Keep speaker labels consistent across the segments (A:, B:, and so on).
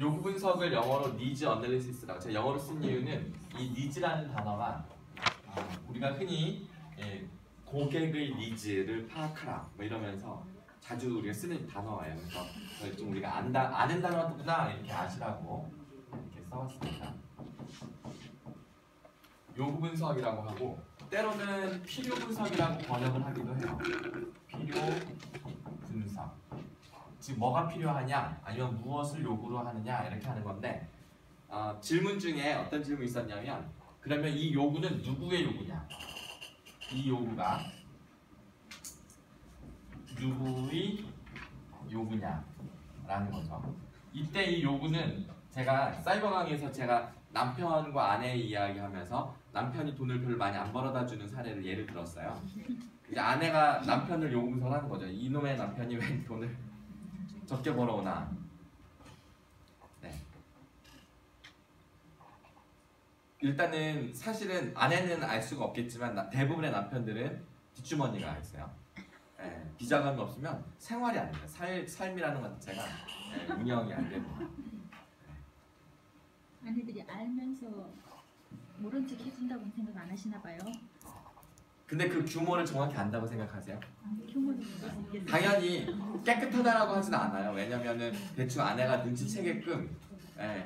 A: 요구 분석을 영어로 needs analysis라고, 제가 영어로 쓴 이유는 이 needs라는 단어가 우리가 흔히 고객의 니즈를 파악하라 뭐 이러면서 자주 우리가 쓰는 단어예요. 그래서 좀 우리가 아는 단어구나 이렇게 아시라고 이렇게 써왔습니다. 요구 분석이라고 하고 때로는 필요 분석이라고 번역을 하기도 해요. 필요 분석. 즉 뭐가 필요하냐 아니면 무엇을 요구로 하느냐 이렇게 하는 건데 질문 중에 어떤 질문이 있었냐면 그러면 이 요구는 누구의 요구냐? 이 요구가 누구의 요구냐라는 거죠. 이때 이 요구는 제가 사이버 강의에서 제가 남편과 아내 이야기하면서 남편이 돈을 별로 많이 안 벌어다 주는 사례를 예를 들었어요. 이제 아내가 남편을 요구 분석하는 거죠. 이놈의 남편이 왜 돈을 적게 벌어오나. 네. 일단은 사실은 아내는 알 수가 없겠지만 대부분의 남편들은 뒷주머니가 있어요. 네. 비자금이 없으면 생활이 안 돼요. 삶이라는 것 자체가 운영이 안 됩니다.
B: 아내들이 알면서 모른 척 해준다고 생각 안 하시나 봐요.
A: 근데 그 규모를 정확히 안다고 생각하세요?
B: 규모는
A: 당연히 깨끗하다라고 하진 않아요. 왜냐면은 대충 아내가 눈치채게끔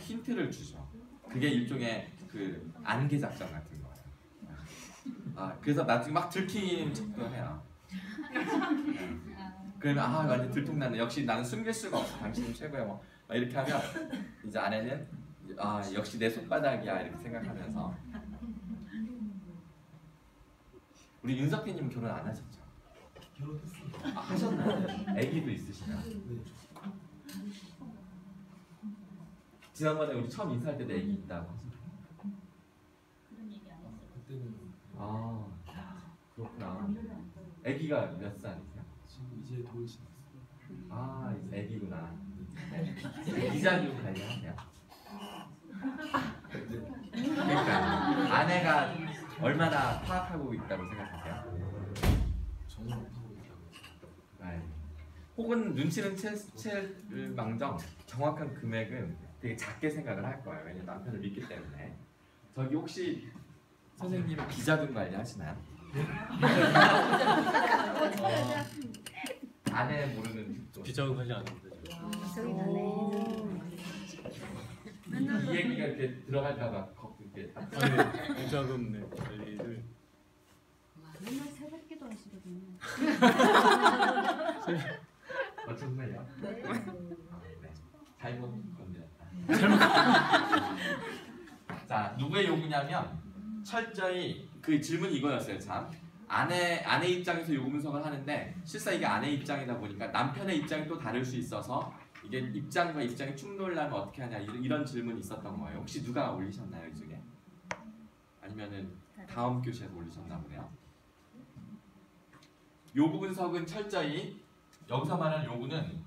A: 힌트를 주죠. 그게 일종의 그 안개 작전 같은 거예요. 그래서 나중에 막 들키는 척도 해요. 그러면 완전 들통나네. 역시 나는 숨길 수가 없어. 당신은 최고야. 뭐 이렇게 하면 이제 아내는 역시 내 손바닥이야 이렇게 생각하면서. 우리 윤석희님 결혼 안 하셨죠?
C: 결혼했습니다.
A: 하셨나요? 아기도 있으시나요?
C: 네.
A: 지난번에 우리 처음 인사할 때도 아기 있다고.
B: 그런 얘기 안 했어요.
C: 그때는
A: 그렇구나. 아기가 몇 살이세요?
C: 지금 이제 돌 지났어요.
A: 이제 아기구나. 비자금 관리하세요? 그러니까 아내가 얼마나 파악하고 있다고 생각하세요?
C: 전혀 못하고 있다고.
A: 혹은 눈치는 챌 망정 정확한 금액은 되게 작게 생각을 할 거예요. 왜냐면 남편을 믿기 때문에. 저기 혹시 선생님은 비자금 관리 하시나요? 아내 모르는
D: 비자금 관리 안 합니다.
B: 저기 나네.
A: 이 얘기가 이렇게 들어갈까봐 이렇게.
D: 비자금 관리를
B: 맨날 새벽기도 하시거든요.
A: 정말요?
B: 네.
A: 잘못 건드렸다. 자, 누구의 요구냐면 철저히 그 질문이 이거였어요. 참 아내 입장에서 요구 분석을 하는데 실상 이게 아내 입장이다 보니까 남편의 입장이 또 다를 수 있어서 이게 입장과 입장이 충돌하면 어떻게 하냐 이런 질문이 있었던 거예요. 혹시 누가 올리셨나요 이 중에? 아니면은 다음 교시에서 올리셨나 보네요. 요구 분석은 철저히 여기서 말하는 요구는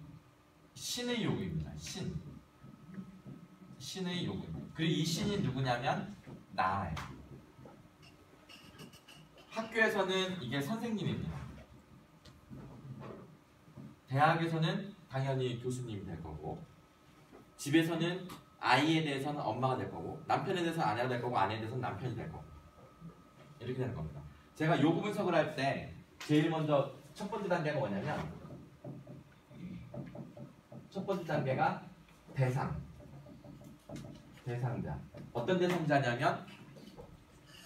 A: 신의 요구입니다. 신의 요구. 그리고 이 신이 누구냐면 나예요. 학교에서는 이게 선생님입니다. 대학에서는 당연히 교수님이 될 거고, 집에서는 아이에 대해서는 엄마가 될 거고, 남편에 대해서는 아내가 될 거고, 아내에 대해서는 남편이 될 거고, 이렇게 되는 겁니다. 제가 요구 분석을 할 때 제일 먼저 첫 번째 단계가 뭐냐면, 첫 번째 단계가 대상자. 어떤 대상자냐면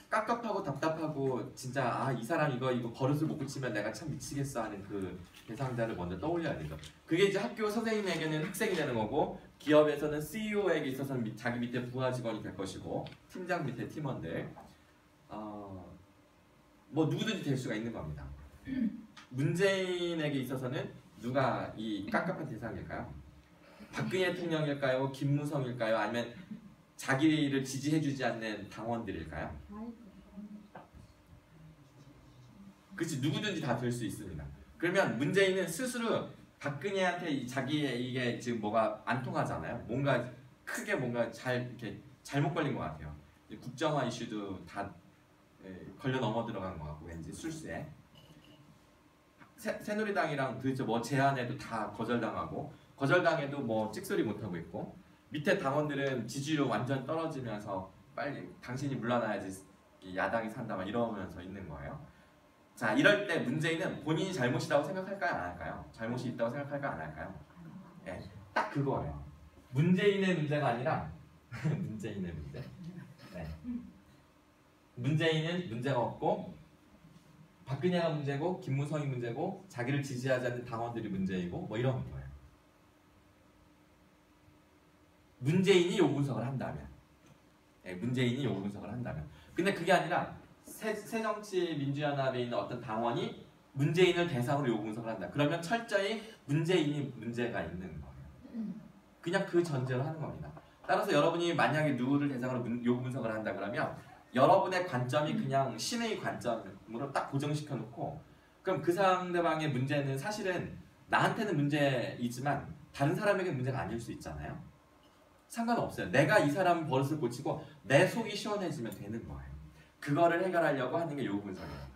A: 깝깝하고 답답하고 진짜 이 사람 이거 버릇을 못 고치면 내가 참 미치겠어 하는 그 대상자를 먼저 떠올려야 되죠. 그게 이제 학교 선생님에게는 학생이 되는 거고, 기업에서는 CEO에게 있어서는 자기 밑에 부하 직원이 될 것이고, 팀장 밑에 팀원들, 뭐 누구든지 될 수가 있는 겁니다. 문재인에게 있어서는 누가 이 깝깝한 대상일까요? 박근혜 대통령일까요? 김무성일까요? 아니면 자기를 지지해주지 않는 당원들일까요? 그렇지, 누구든지 다 될 수 있습니다. 그러면 문재인은 스스로 박근혜한테 자기의 이게 지금 뭐가 안 통하잖아요. 뭔가 크게 뭔가 이렇게 잘못 걸린 것 같아요. 국정화 이슈도 다 걸려 넘어 들어간 것 같고, 왠지 술수에 새누리당이랑 도대체 뭐 제안해도 다 거절당하고, 거절당해도 뭐 찍소리 못 하고 있고, 밑에 당원들은 지지율 완전 떨어지면서 빨리 당신이 물러나야지 이 야당이 산다 막 이러면서 있는 거예요. 자, 이럴 때 문재인은 본인이 잘못이라고 생각할까요? 안 할까요? 잘못이 있다고 생각할까요? 안 할까요? 예, 딱 그거예요. 문재인의 문제가 아니라 문재인의 문제. 네. 문재인은 문제가 없고 박근혜가 문제고 김무성이 문제고 자기를 지지하지 않는 당원들이 문제이고 뭐 이런 거예요. 문재인이 요 분석을 한다면, 예, 문재인이 요 분석을 한다면. 근데 그게 아니라 새정치민주연합에 있는 어떤 당원이 문재인을 대상으로 요 분석을 한다. 그러면 철저히 문재인이 문제가 있는 거예요. 그냥 그 전제로 하는 겁니다. 따라서 여러분이 만약에 누구를 대상으로 요 분석을 한다 그러면 여러분의 관점이 그냥 신의 관점으로 딱 고정시켜 놓고, 그럼 그 상대방의 문제는 사실은 나한테는 문제이지만 다른 사람에게 문제가 아닐 수 있잖아요. 상관없어요. 내가 이 사람 버릇을 고치고 내 속이 시원해지면 되는 거예요. 그거를 해결하려고 하는 게 요 분석이에요.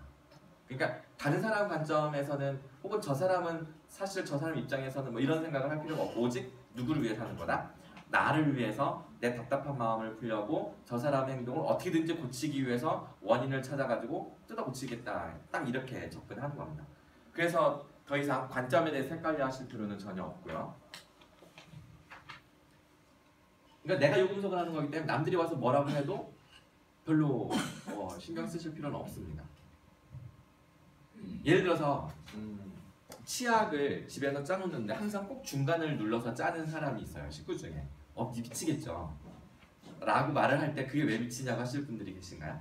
A: 그러니까 다른 사람 관점에서는 혹은 저 사람은 사실 저 사람 입장에서는 뭐 이런 생각을 할 필요가 없고 오직 누구를 위해 사는 거다? 나를 위해서 내 답답한 마음을 풀려고 저 사람의 행동을 어떻게든지 고치기 위해서 원인을 찾아가지고 뜯어 고치겠다. 딱 이렇게 접근하는 겁니다. 그래서 더 이상 관점에 대해서 헷갈려 하실 필요는 전혀 없고요. 그러니까 내가 요 분석을 하는 거기 때문에 남들이 와서 뭐라고 해도 별로 신경 쓰실 필요는 없습니다. 예를 들어서 치약을 집에서 짜놓는데 항상 꼭 중간을 눌러서 짜는 사람이 있어요. 식구 중에. 미치겠죠. 라고 말을 할 때 그게 왜 미치냐고 하실 분들이 계신가요?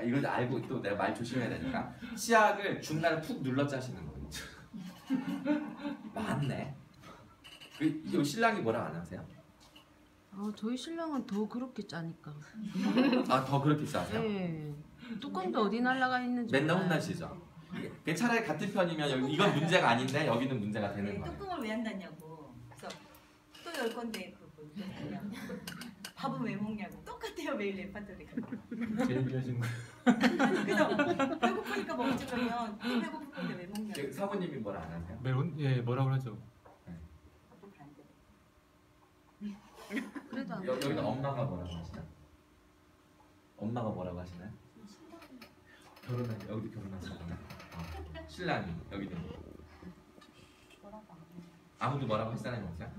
A: 이걸 알고 또 내가 말 조심해야 되니까. 치약을 중간을 푹 눌러 짜시는 거예요. 맞네. 이 신랑이 뭐라 안 하세요?
E: 저희 신랑은 더 그렇게 짜니까.
A: 아, 더 그렇게 짜세요?
E: 네. 뚜껑도 어디 날라가 있는지
A: 맨날
E: 몰라요.
A: 혼나시죠? 차라리 같은 편이면 이건 문제가 아닌데 여기는 문제가 되는 거예요.
F: 뚜껑을 왜 한다냐고. 그래서 또 열 건데 그거 왜 하냐고. 밥은 왜 먹냐고. 똑같아요 매일 레파토리가.
D: 제일 좋아하신 거.
F: 그래서 배고프니까 먹지 그러면 또 배고플 건데 왜 먹냐고.
A: 사모님이 뭐라 안 하세요?
D: 예, 뭐라고 하죠?
E: 그래도 안
A: 여기는 엄마가 뭐라고 하시나? 엄마가 뭐라고 하시나요? 여기도 결혼하시나? 신랑이 여기도 아무도 뭐라고 할 사람이 없어요?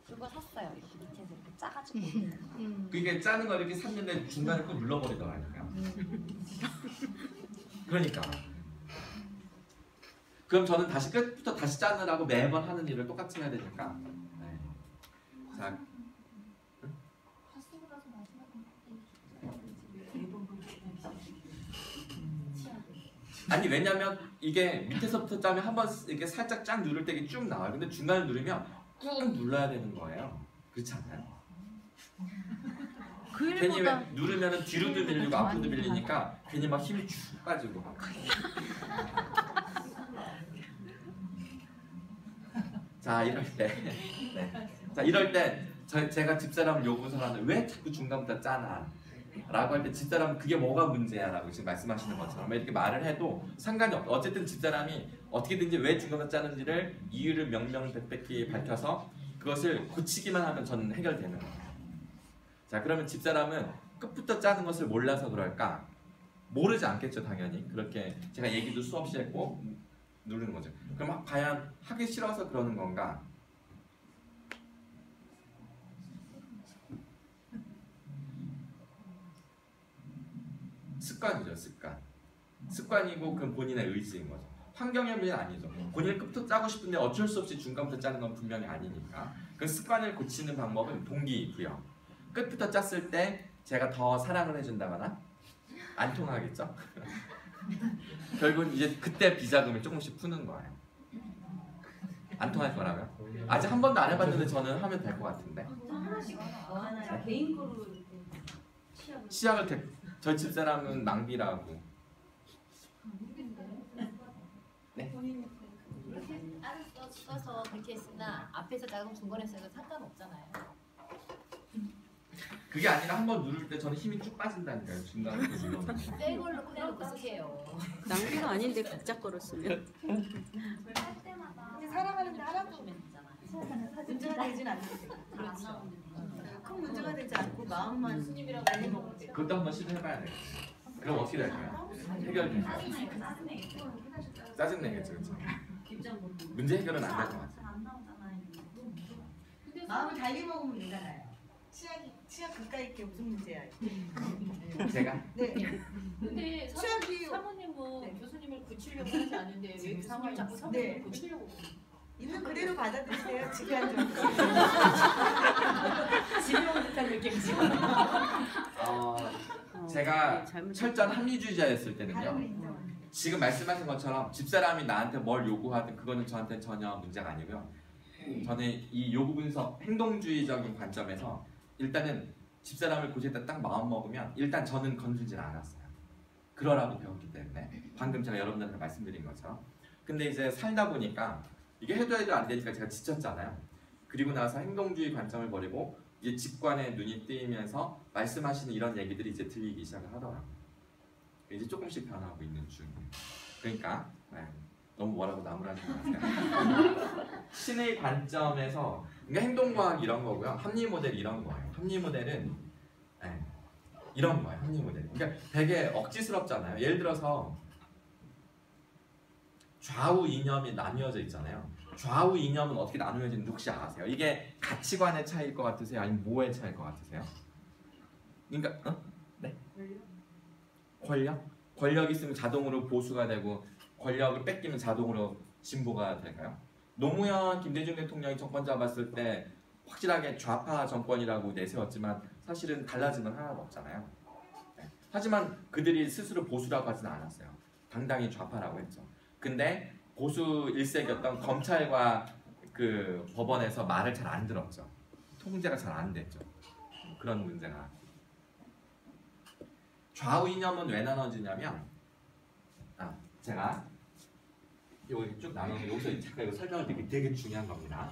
G: 그거 샀어요. 이렇게 밑에서 이렇게 짜가지고.
A: 그게 짜는 거 이렇게 샀는데 중간에 꼭 눌러버리더라고요. 그러니까 그럼 저는 다시 끝부터 다시 짜느라고 매번 하는 일을 똑같이 해야 되니까. 네. 자, 아니 왜냐면 이게 밑에서부터 짜면 한번 이렇게 살짝 쫙 누를 때 이게 쭉 나와요. 근데 중간을 누르면 꾹 눌러야 되는 거예요. 그렇지 않나요?
E: 그
A: 괜히 왜
E: 일보다
A: 누르면 뒤로도 밀리고 앞으로도 밀리니까 괜히 막 힘이 쭉 빠지고. 자 이럴 때, 네. 자 이럴 때 제가 집사람 요구서라는 왜 자꾸 중간부터 짜나? 라고 할 때 집사람은 그게 뭐가 문제야? 라고 지금 말씀하시는 것처럼 이렇게 말을 해도 상관이 없고 어쨌든 집사람이 어떻게든지 왜 중간부터 짜는지를 이유를 명명백백히 밝혀서 그것을 고치기만 하면 저는 해결되는 거예요. 자 그러면 집사람은 끝부터 짜는 것을 몰라서 그럴까? 모르지 않겠죠 당연히. 그렇게 제가 얘기도 수없이 했고 누르는 거죠. 그럼 과연 하기 싫어서 그러는 건가? 습관이죠, 습관. 습관이고 그건 본인의 의지인 거죠. 환경의 문제는 아니죠. 본인이 끝부터 짜고 싶은데 어쩔 수 없이 중간부터 짜는 건 분명히 아니니까. 그 습관을 고치는 방법은 동기부여. 끝부터 짰을 때 제가 더 사랑을 해준다거나 안 통하겠죠? 결국은 이제 그때 비자금을 조금씩 푸는 거예요. 안 통할 거라고요? 아직 한 번도 안 해봤는데 저는 하면 될 것 같은데.
F: 하나 개인 거로
A: 시약을 저희 집사람은 낭비라고. 네.
G: 이렇게 따로 써서 그렇게 했으나 앞에서 작은 중간에서 해도 상관없잖아요.
A: 그게 아니라 한 번 누를 때 저는 힘이 쭉 빠진다니까요. 중간에 눌러놓으면.
G: 새 걸로 그대로 쓰세요.
E: 낭비가 아닌데 각자 거를 쓰면.
F: 근데 살아가는데 하나도
B: 시작하는 사진
F: 문제가 되진 않는데.
G: 그렇죠.
F: 큰 문제가 되지 않고 마음만
G: 스님이라고 빨리 먹을 때.
A: 그것도 한번 시도해봐야 돼. 그럼 어떻게 될까요? 해결이 짜증내겠죠, 그렇죠? 문제 해결은 안 될 것 같아요.
F: 마음을 달리 먹으면 되잖아요. 치약 그까이 있게 무슨 문제야?
A: 제가
F: 네.
G: 근데
F: 취향이
G: 사모님은
F: 네.
G: 교수님을 고치려고 하지 않는데 왜 교수님을 자꾸 사모님을
F: 네.
G: 고치려고
F: 있는 그대로 받아들이세요. 지금 좀.
G: 집에 온 듯한 느낌이 지금.
A: 제가
E: 잘못
A: 철저한 합리주의자였을
F: 다른
A: 때는요.
F: 인정.
A: 지금 말씀하신 것처럼 집사람이 나한테 뭘 요구하든 그거는 저한테 전혀 문제가 아니고요. 저는 이 요구 분석 행동주의적인 관점에서 일단은 집사람을 고치겠다 딱 마음 먹으면 일단 저는 건들질 않았어요. 그러라고 배웠기 때문에 방금 제가 여러분들한테 말씀드린 것처럼. 근데 이제 살다 보니까 이게 해도 안 되니까 제가 지쳤잖아요. 그리고 나서 행동주의 관점을 버리고 이제 직관에 눈이 뜨이면서 말씀하시는 이런 얘기들이 이제 들리기 시작을 하더라고요. 이제 조금씩 변하고 있는 중이에요. 그러니까 너무 뭐라고 나무라지 마세요. 신의 관점에서 그러니까 행동과학 이런 거고요. 합리 모델 이런 거예요. 합리 모델은 이런 거예요. 합리 모델. 그러니까 되게 억지스럽잖아요. 예를 들어서 좌우 이념이 나뉘어져 있잖아요. 좌우 이념은 어떻게 나누어지는지 혹시 아세요? 이게 가치관의 차이일 것 같으세요? 아니면 뭐의 차이일 것 같으세요? 그러니까 네? 권력? 권력 있으면 자동으로 보수가 되고 권력을 뺏기면 자동으로 진보가 될까요? 노무현, 김대중 대통령이 정권 잡았을 때 확실하게 좌파 정권이라고 내세웠지만 사실은 달라진 건 하나도 없잖아요. 하지만 그들이 스스로 보수라고 하지는 않았어요. 당당히 좌파라고 했죠. 근데 보수 일색이었던 검찰과 그 법원에서 말을 잘 안 들었죠. 통제가 잘 안 됐죠. 그런 문제가. 좌우 이념은 왜 나눠지냐면 제가 여기 쭉 나누면 여기서 잠깐 이거 설명을 드리기 되게 중요한 겁니다.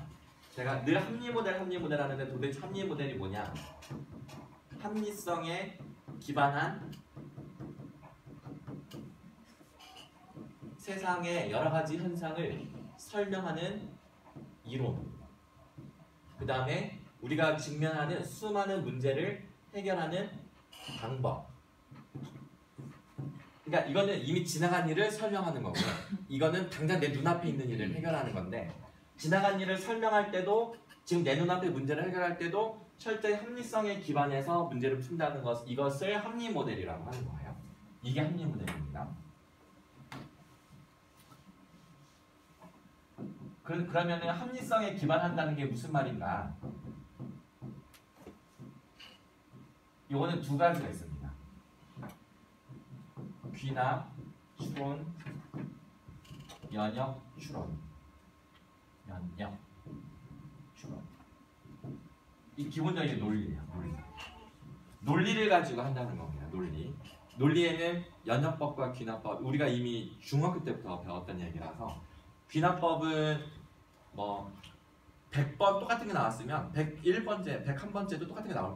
A: 제가 늘 합리 모델 하는데 도대체 합리 모델이 뭐냐? 합리성에 기반한 세상의 여러 가지 현상을 설명하는 이론. 그 다음에 우리가 직면하는 수많은 문제를 해결하는 방법. 그러니까 이거는 이미 지나간 일을 설명하는 거고요. 이거는 당장 내 눈앞에 있는 일을 해결하는 건데 지나간 일을 설명할 때도 지금 내 눈앞의 문제를 해결할 때도 철저히 합리성에 기반해서 문제를 푼다는 것, 이것을 합리 모델이라고 하는 거예요. 이게 합리 모델입니다. 그러면 합리성에 기반한다는 게 무슨 말인가? 이거는 두 가지가 있습니다. 귀납, 추론, 연역, 추론. 연역, 추론. 이 기본적인 논리예요. 논리를 가지고 한다는 겁니다. 논리에는 연역법과 귀납법, 우리가 이미 중학교 때부터 배웠던 얘기라서 귀납법은 뭐 100번 똑같은 게 나왔으면 101번째, 101번째도 똑같은 게 나올 거예요.